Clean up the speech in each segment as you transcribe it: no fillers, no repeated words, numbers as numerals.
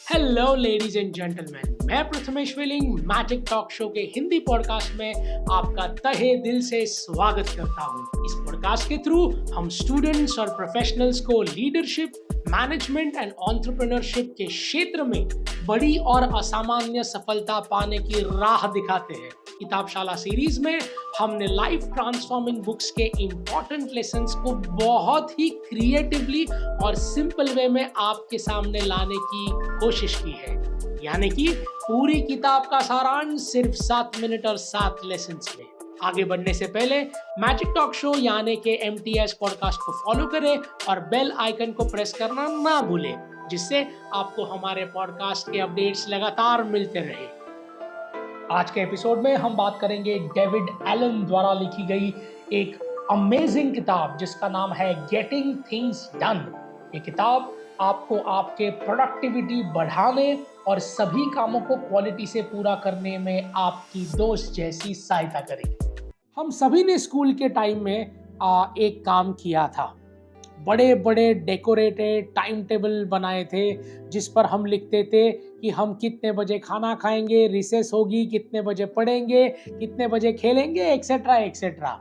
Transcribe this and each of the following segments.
Hello ladies and gentleman, मैं Prathamesh willing magic talk show के Hindi podcast में आपका तहे दिल से स्वागत करता हूं। इस पॉडकास्ट के थ्रू हम स्टूडेंट्स और प्रोफेशनल्स को लीडरशिप, मैनेजमेंट एंड एंटरप्रेन्योरशिप के क्षेत्र में बड़ी और असामान्य सफलता पाने की राह दिखाते हैं। किताबशाला सीरीज में हमने लाइफ ट्रांसफॉर्मिंग बुक्स के इम्पोर्टेंट लेसन्स को बहुत ही क्रिएटिवली और सिंपल वे में आपके सामने लाने की कोशिश की है। यानी कि पूरी किताब का सारांश सिर्फ 7 मिनट और 7 लेसन्स में। आगे बढ़ने से पहले मैजिक टॉक शो यानी के MTS पॉडकास्ट को फॉलो करें और बेल आइकन को प्रेस करना ना भूलें, जिससे आपको हमारे पॉडकास्ट के अपडेट्स लगातार मिलते रहे। आज के एपिसोड में हम बात करेंगे डेविड एलन द्वारा लिखी गई एक अमेजिंग किताब जिसका नाम है गेटिंग थिंग्स डन। ये किताब आपको आपके प्रोडक्टिविटी बढ़ाने और सभी कामों को क्वालिटी से पूरा करने में आपकी दोस्त जैसी सहायता करेगी। हम सभी ने स्कूल के टाइम में एक काम किया था। बड़े बड़े डेकोरेटेड टाइम टेबल बनाए थे जिस पर हम लिखते थे कि हम कितने बजे खाना खाएंगे, रिसेस होगी, कितने बजे पढ़ेंगे, कितने बजे खेलेंगे, एक्सेट्रा एक्सेट्रा।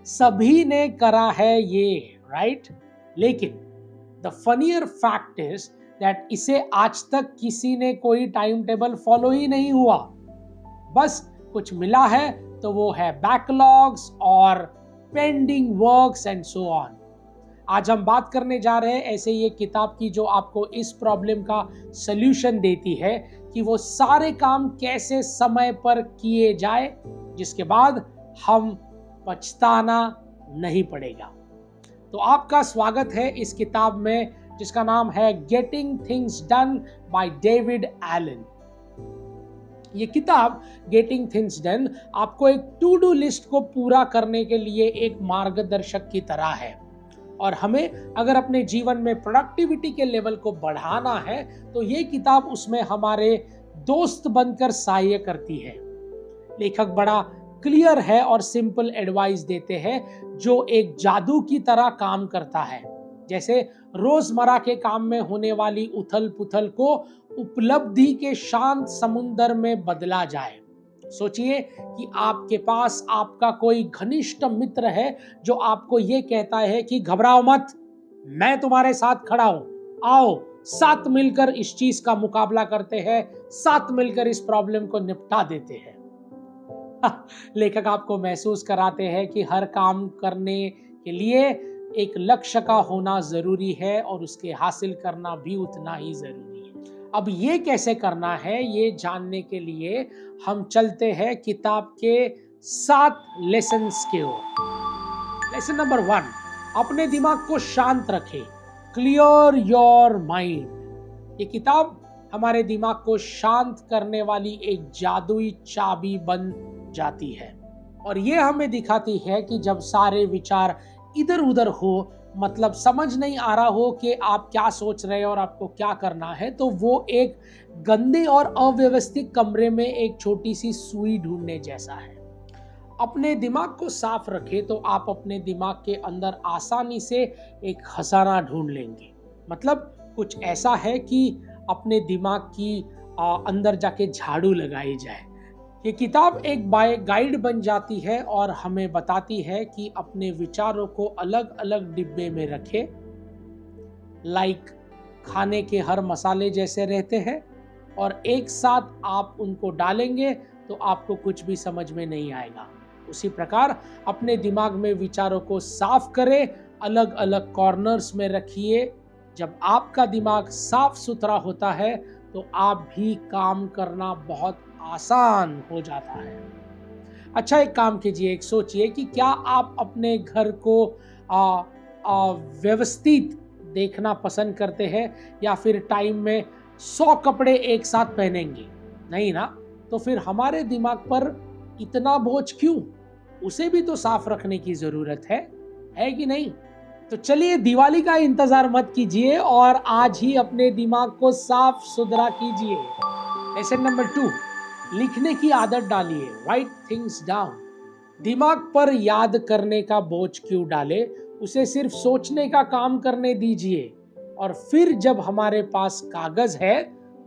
सभी ने करा है ये, राइट? लेकिन the funnier fact is that इसे आज तक किसी ने कोई टाइम टेबल फॉलो ही नहीं हुआ। बस कुछ मिला है तो वो है बैकलॉग्स और pending works and so on. आज हम बात करने जा रहे हैं ऐसे ये किताब की जो आपको इस प्रॉब्लम का सल्यूशन देती है कि वो सारे काम कैसे समय पर किए जाए जिसके बाद हम पछताना नहीं पड़ेगा। तो आपका स्वागत है इस किताब में जिसका नाम है getting things done by David Allen. ये किताब गेटिंग थिंग्स डन आपको एक टू डू लिस्ट को पूरा करने के लिए एक मार्गदर्शक की तरह है और हमें अगर अपने जीवन में प्रोडक्टिविटी के लेवल को बढ़ाना है तो ये किताब उसमें हमारे दोस्त बनकर सहायता करती है। लेखक बड़ा क्लियर है और सिंपल एडवाइस देते हैं जो एक जादू की तरह काम करता है। जैसे रोजमर्रा के काम में होने वाली उथल पुथल को उपलब्धि के शांत समुंदर में बदला जाए। सोचिए कि आपके पास आपका कोई घनिष्ठ मित्र है जो आपको ये कहता है कि घबराओ मत, मैं तुम्हारे साथ खड़ा हूं, आओ साथ मिलकर इस चीज का मुकाबला करते हैं, साथ मिलकर इस प्रॉब्लम को निपटा देते हैं। लेखक आपको महसूस कराते हैं कि हर काम करने के लिए एक लक्ष्य का होना जरूरी है और उसके हासिल करना भी उतना ही जरूरी है। अब ये कैसे करना है ये जानने के लिए हम चलते हैं किताब के 7 लेसन्स के ओर। लेसन नंबर 1, अपने दिमाग को शांत रखें, क्लियर योर माइंड। ये किताब हमारे दिमाग को शांत करने वाली एक जादुई चाबी बन जाती है और ये हमें दिखाती है कि जब सारे विचार इधर उधर हो, मतलब समझ नहीं आ रहा हो कि आप क्या सोच रहे हैं और आपको क्या करना है, तो वो एक गंदे और अव्यवस्थित कमरे में एक छोटी सी सुई ढूंढने जैसा है। अपने दिमाग को साफ रखें तो आप अपने दिमाग के अंदर आसानी से एक खजाना ढूंढ लेंगे। मतलब कुछ ऐसा है कि अपने दिमाग की अंदर जाके झाड़ू लगाई जाए। ये किताब एक गाइड बन जाती है और हमें बताती है कि अपने विचारों को अलग अलग डिब्बे में रखें। लाइक खाने के हर मसाले जैसे रहते हैं और एक साथ आप उनको डालेंगे तो आपको कुछ भी समझ में नहीं आएगा। उसी प्रकार अपने दिमाग में विचारों को साफ करें, अलग अलग कॉर्नर्स में रखिए। जब आपका दिमाग साफ सुथरा होता है तो आप भी काम करना बहुत आसान हो जाता है। अच्छा, एक काम कीजिए, एक सोचिए कि क्या आप अपने घर को व्यवस्थित देखना पसंद करते हैं या फिर टाइम में 100 कपड़े एक साथ पहनेंगे? नहीं ना? तो फिर हमारे दिमाग पर इतना बोझ क्यों? उसे भी तो साफ रखने की जरूरत है कि नहीं? तो चलिए, दिवाली का इंतजार मत कीजिए और आज ही अपने दिमाग को साफ सुथरा कीजिए। लेसन नंबर 2, लिखने की आदत डालिए, राइट थिंग्स डाउन। दिमाग पर याद करने का बोझ क्यों डाले, उसे सिर्फ सोचने का काम करने दीजिए और फिर जब हमारे पास कागज है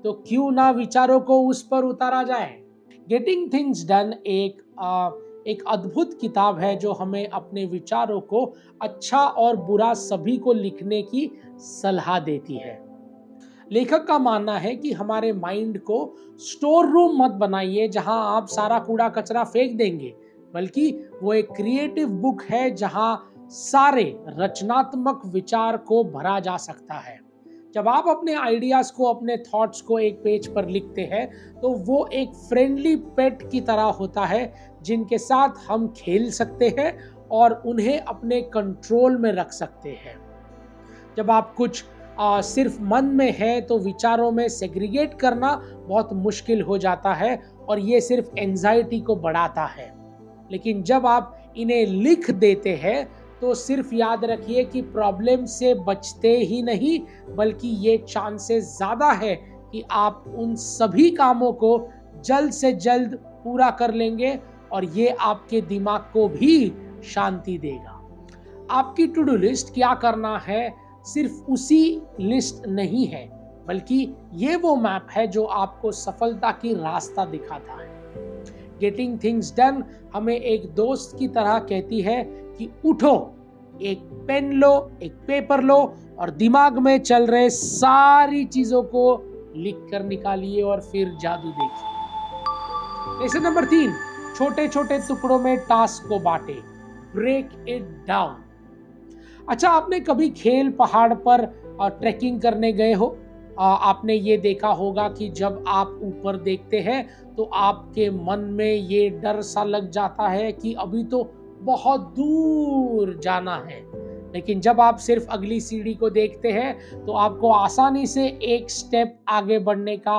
तो क्यों ना विचारों को उस पर उतारा जाए। गेटिंग थिंग्स डन एक अद्भुत किताब है जो हमें अपने विचारों को अच्छा और बुरा सभी को लिखने की सलाह देती है। लेखक का मानना है कि हमारे माइंड को स्टोर रूम मत बनाइए जहां आप सारा कूड़ा कचरा फेंक देंगे, बल्कि वो एक क्रिएटिव बुक है जहां सारे रचनात्मक विचार को भरा जा सकता है। जब आप अपने आइडियाज को, अपने थॉट्स को एक पेज पर लिखते हैं तो वो एक फ्रेंडली पेट की तरह होता है जिनके साथ हम खेल सकते हैं और उन्हें अपने कंट्रोल में रख सकते हैं। जब आप कुछ सिर्फ मन में है तो विचारों में सेग्रीगेट करना बहुत मुश्किल हो जाता है और ये सिर्फ एंजाइटी को बढ़ाता है। लेकिन जब आप इन्हें लिख देते हैं तो सिर्फ याद रखिए कि प्रॉब्लम से बचते ही नहीं, बल्कि ये चांसेस ज़्यादा है कि आप उन सभी कामों को जल्द से जल्द पूरा कर लेंगे और ये आपके दिमाग को भी शांति देगा। आपकी टू डू लिस्ट क्या करना है सिर्फ उसी लिस्ट नहीं है, बल्कि ये वो मैप है जो आपको सफलता की रास्ता दिखाता है। गेटिंग थिंग्स डन हमें एक दोस्त की तरह कहती है कि उठो, एक पेन लो, एक पेपर लो और दिमाग में चल रहे सारी चीजों को लिख कर निकालिए और फिर जादू देखिए। लेसन नंबर 3, छोटे छोटे टुकड़ों में टास्क को बांटे, ब्रेक इट डाउन। अच्छा, आपने कभी खेल पहाड़ पर ट्रैकिंग करने गए हो? आपने ये देखा होगा कि जब आप ऊपर देखते हैं तो आपके मन में ये डर सा लग जाता है कि अभी तो बहुत दूर जाना है। लेकिन जब आप सिर्फ अगली सीढ़ी को देखते हैं तो आपको आसानी से एक स्टेप आगे बढ़ने का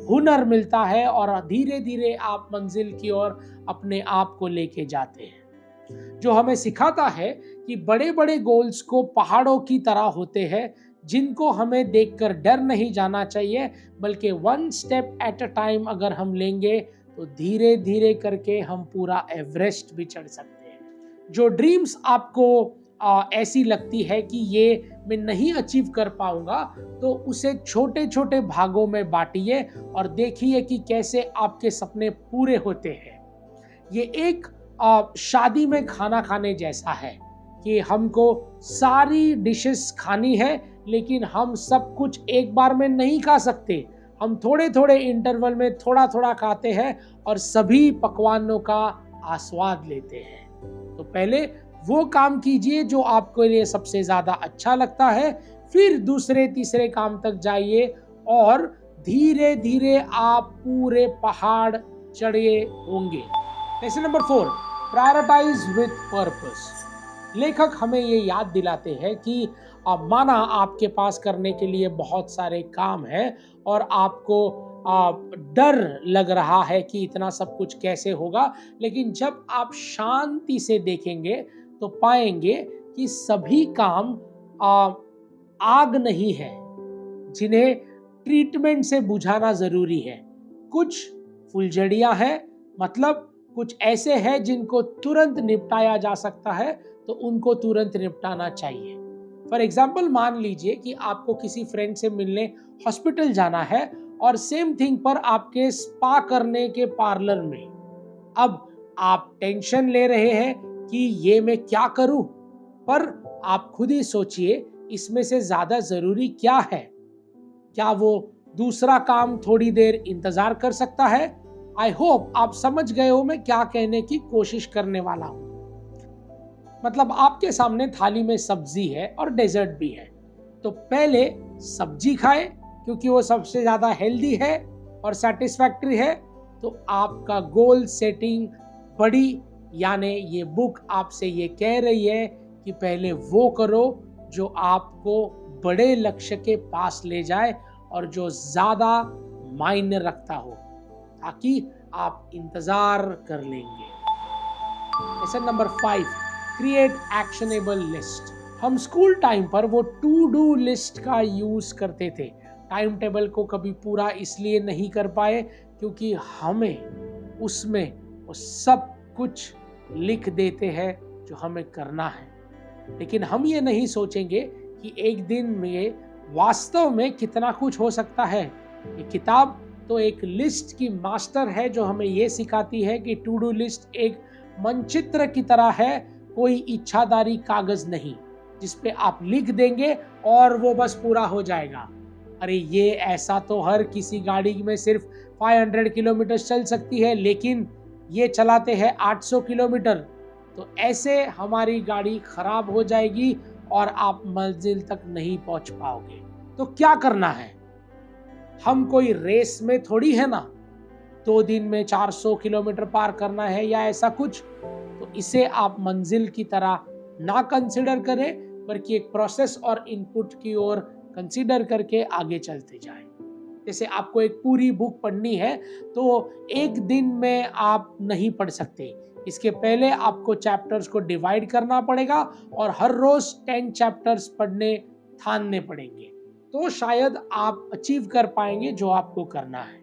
हुनर मिलता है और धीरे धीरे आप मंजिल की ओर अपने आप को लेके जाते हैं। जो हमें सिखाता है कि बड़े बड़े गोल्स को पहाड़ों की तरह होते हैं जिनको हमें देखकर डर नहीं जाना चाहिए, बल्कि one step at a time अगर हम लेंगे तो धीरे धीरे करके हम पूरा एवरेस्ट भी चढ़ सकते हैं। जो ड्रीम्स आपको ऐसी लगती है कि ये मैं नहीं अचीव कर पाऊंगा, तो उसे छोटे छोटे भागों में बांटिए और देखिए कि कैसे आपके सपने पूरे होते हैं। ये एक शादी में खाना खाने जैसा है कि हमको सारी डिशेस खानी है, लेकिन हम सब कुछ एक बार में नहीं खा सकते। हम थोड़े थोड़े इंटरवल में थोड़ा थोड़ा खाते हैं और सभी पकवानों का आस्वाद लेते हैं। तो पहले वो काम कीजिए जो आपके लिए सबसे ज़्यादा अच्छा लगता है, फिर दूसरे तीसरे काम तक जाइए और धीरे धीरे आप पूरे पहाड़ चढ़े होंगे। Lesson number 4, prioritise with purpose. लेखक हमें ये याद दिलाते हैं कि माना आपके पास करने के लिए बहुत सारे काम हैं और आपको डर लग रहा है कि इतना सब कुछ कैसे होगा, लेकिन जब आप शांति से देखेंगे तो पाएंगे कि सभी काम आग नहीं है जिन्हें ट्रीटमेंट से बुझाना जरूरी है। कुछ फुलझड़ियां हैं, मतलब कुछ ऐसे हैं जिनको तुरंत निपटाया जा सकता है, तो उनको तुरंत निपटाना चाहिए। फॉर एग्जाम्पल, मान लीजिए कि आपको किसी फ्रेंड से मिलने हॉस्पिटल जाना है और सेम थिंग पर आपके स्पा करने के पार्लर में। अब आप टेंशन ले रहे हैं कि ये मैं क्या करूं, पर आप खुद ही सोचिए इसमें से ज्यादा जरूरी क्या है। क्या वो दूसरा काम थोड़ी देर इंतजार कर सकता है? आई होप आप समझ गए हो मैं क्या कहने की कोशिश करने वाला हूं। मतलब आपके सामने थाली में सब्जी है और डेजर्ट भी है, तो पहले सब्जी खाए क्योंकि वो सबसे ज्यादा हेल्दी है और सेटिस्फैक्टरी है। तो आपका गोल सेटिंग बड़ी, यानी ये बुक आपसे ये कह रही है कि पहले वो करो जो आपको बड़े लक्ष्य के पास ले जाए और जो ज्यादा मायने रखता हो, ताकि आप इंतजार कर लेंगे। Lesson number 5, create actionable list. हम स्कूल टाइम पर वो टू डू लिस्ट का यूज करते थे। टाइम टेबल को कभी पूरा इसलिए नहीं कर पाए क्योंकि हमें उसमें वो सब कुछ लिख देते हैं जो हमें करना है, लेकिन हम ये नहीं सोचेंगे कि एक दिन में वास्तव में कितना कुछ हो सकता है। ये किताब तो एक लिस्ट की मास्टर है जो हमें ये सिखाती है कि टू डू लिस्ट एक मानचित्र की तरह है, कोई इच्छाधारी कागज नहीं जिस पे आप लिख देंगे और वो बस पूरा हो जाएगा। अरे ये ऐसा तो हर किसी गाड़ी में सिर्फ 500 किलोमीटर चल सकती है, लेकिन ये चलाते हैं 800 किलोमीटर, तो ऐसे हमारी गाड़ी खराब हो जाएगी और आप मंजिल तक नहीं पहुंच पाओगे। तो क्या करना है? हम कोई रेस में थोड़ी है ना, 2 दिन में 400 किलोमीटर पार करना है या ऐसा कुछ। तो इसे आप मंजिल की तरह ना कंसिडर करें, बल्कि एक प्रोसेस और इनपुट की ओर कंसिडर करके आगे चलते जाएं। जैसे आपको एक पूरी बुक पढ़नी है तो एक दिन में आप नहीं पढ़ सकते, इसके पहले आपको चैप्टर्स को डिवाइड करना पड़ेगा और हर रोज 10 चैप्टर्स पढ़ने ठानने पड़ेंगे, तो शायद आप अचीव कर पाएंगे जो आपको करना है।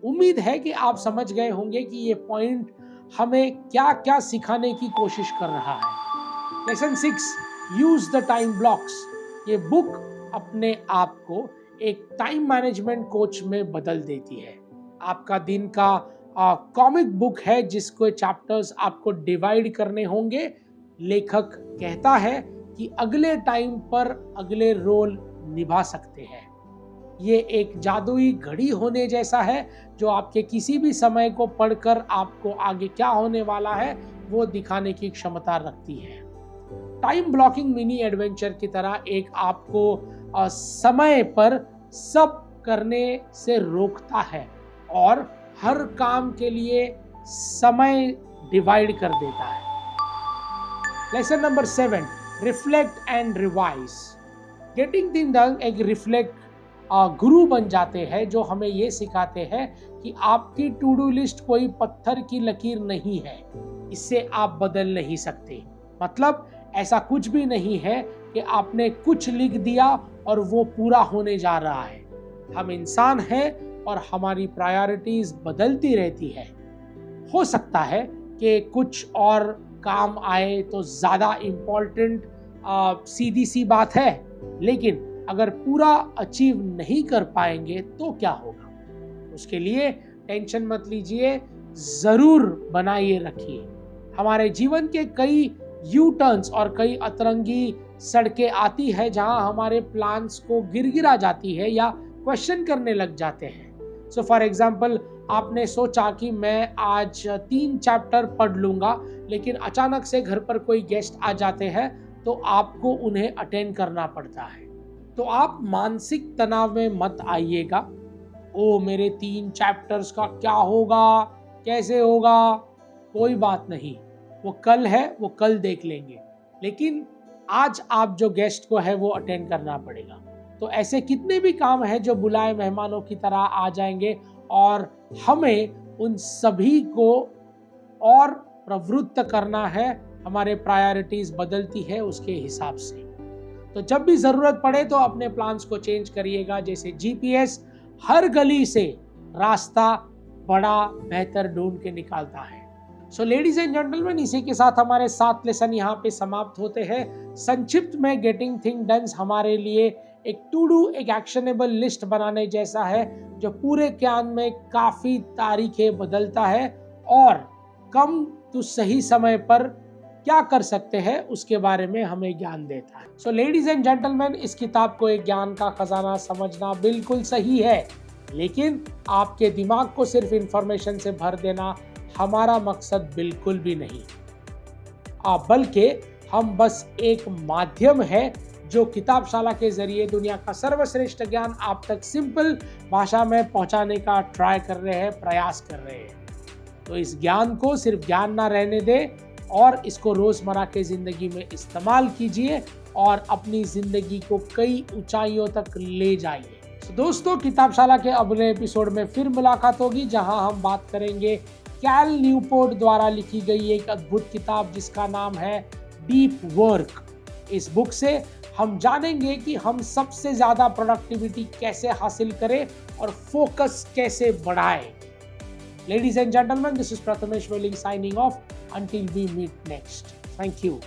उम्मीद है कि आप समझ गए होंगे कि ये पॉइंट हमें क्या क्या सिखाने की कोशिश कर रहा है। Lesson 6, use the time blocks. ये बुक अपने आप को एक टाइम मैनेजमेंट कोच में बदल देती है। आपका दिन का कॉमिक बुक है जिसको चैप्टर्स आपको डिवाइड करने होंगे। लेखक कहता है कि अगले टाइम पर अगले रोल निभा सकते हैं। ये एक जादुई घड़ी होने जैसा है जो आपके किसी भी समय को पढ़कर आपको आगे क्या होने वाला है वो दिखाने की क्षमता रखती है। टाइम ब्लॉकिंग मिनी एडवेंचर की तरह एक आपको समय पर सब करने से रोकता है और हर काम के लिए समय डिवाइड कर देता है। Lesson number 7, reflect and revise. Getting things done एक रिफ्लेक्ट गुरु बन जाते हैं जो हमें ये सिखाते हैं कि आपकी टू डू लिस्ट कोई पत्थर की लकीर नहीं है, इससे आप बदल नहीं सकते। मतलब ऐसा कुछ भी नहीं है कि आपने कुछ लिख दिया और वो पूरा होने जा रहा है। हम इंसान हैं और हमारी प्रायोरिटीज बदलती रहती है। हो सकता है कि कुछ और काम आए तो ज़्यादा इम्पोर्टेंट सीधी सी बात है, लेकिन अगर पूरा अचीव नहीं कर पाएंगे तो क्या होगा? उसके लिए टेंशन मत लीजिए, ज़रूर बनाए रखिए। हमारे जीवन के कई यू टर्न्स और कई अतरंगी सड़कें आती है जहां हमारे प्लान्स को गिरगिरा जाती है या क्वेश्चन करने लग जाते हैं। सो फॉर एग्जाम्पल, आपने सोचा कि मैं आज 3 चैप्टर पढ़ लूंगा, लेकिन अचानक से घर पर कोई गेस्ट आ जाते हैं तो आपको उन्हें अटेंड करना पड़ता है। तो आप मानसिक तनाव में मत आइएगा। ओ मेरे 3 चैप्टर्स का क्या होगा, कैसे होगा? कोई बात नहीं, वो कल है, वो कल देख लेंगे। लेकिन आज आप जो गेस्ट को है वो अटेंड करना पड़ेगा। तो ऐसे कितने भी काम हैं जो बुलाए मेहमानों की तरह आ जाएंगे और हमें उन सभी को और प्रवृत्त करना है। हमारे प्रायोरिटीज बदलती है उसके हिसाब से। तो जब भी जरूरत पड़े तो अपने प्लान्स को चेंज करिएगा। जैसे जीपीएस हर गली से रास्ता बड़ा बेहतर ढूंढ के निकालता है। सो लेडीज एंड जेंटलमैन, इसी के साथ हमारे 7 लेसन यहाँ पे समाप्त होते हैं। संक्षिप्त में गेटिंग थिंग डन हमारे लिए एक टू डू, एक एक्शनेबल लिस्ट बनाने जैसा है जो पूरे ज्ञान में काफी तारीखें बदलता है और कम तो सही समय पर क्या कर सकते हैं उसके बारे में हमें ज्ञान देता है। सो लेडीज एंड जेंटलमैन, इस किताब को एक ज्ञान का खजाना समझना बिल्कुल सही है, लेकिन आपके दिमाग को सिर्फ इंफॉर्मेशन से भर देना हमारा मकसद बिल्कुल भी नहीं, बल्कि हम बस एक माध्यम है जो किताबशाला के जरिए दुनिया का सर्वश्रेष्ठ ज्ञान आप तक सिंपल भाषा में पहुंचाने का ट्राई कर रहे हैं, प्रयास कर रहे हैं। तो इस ज्ञान को सिर्फ ज्ञान ना रहने दें और इसको रोजमर्रा के जिंदगी में इस्तेमाल कीजिए और अपनी जिंदगी को कई ऊंचाइयों तक ले जाइए। तो दोस्तों, किताबशाला के अगले एपिसोड में फिर मुलाकात होगी जहां हम बात करेंगे कैल न्यूपोर्ट द्वारा लिखी गई एक अद्भुत किताब जिसका नाम है डीप वर्क। इस बुक से हम जानेंगे कि हम सबसे ज्यादा प्रोडक्टिविटी कैसे हासिल करें और फोकस कैसे बढ़ाएं। Ladies and gentlemen, this is Prathamesh Welling signing off until we meet next. Thank you.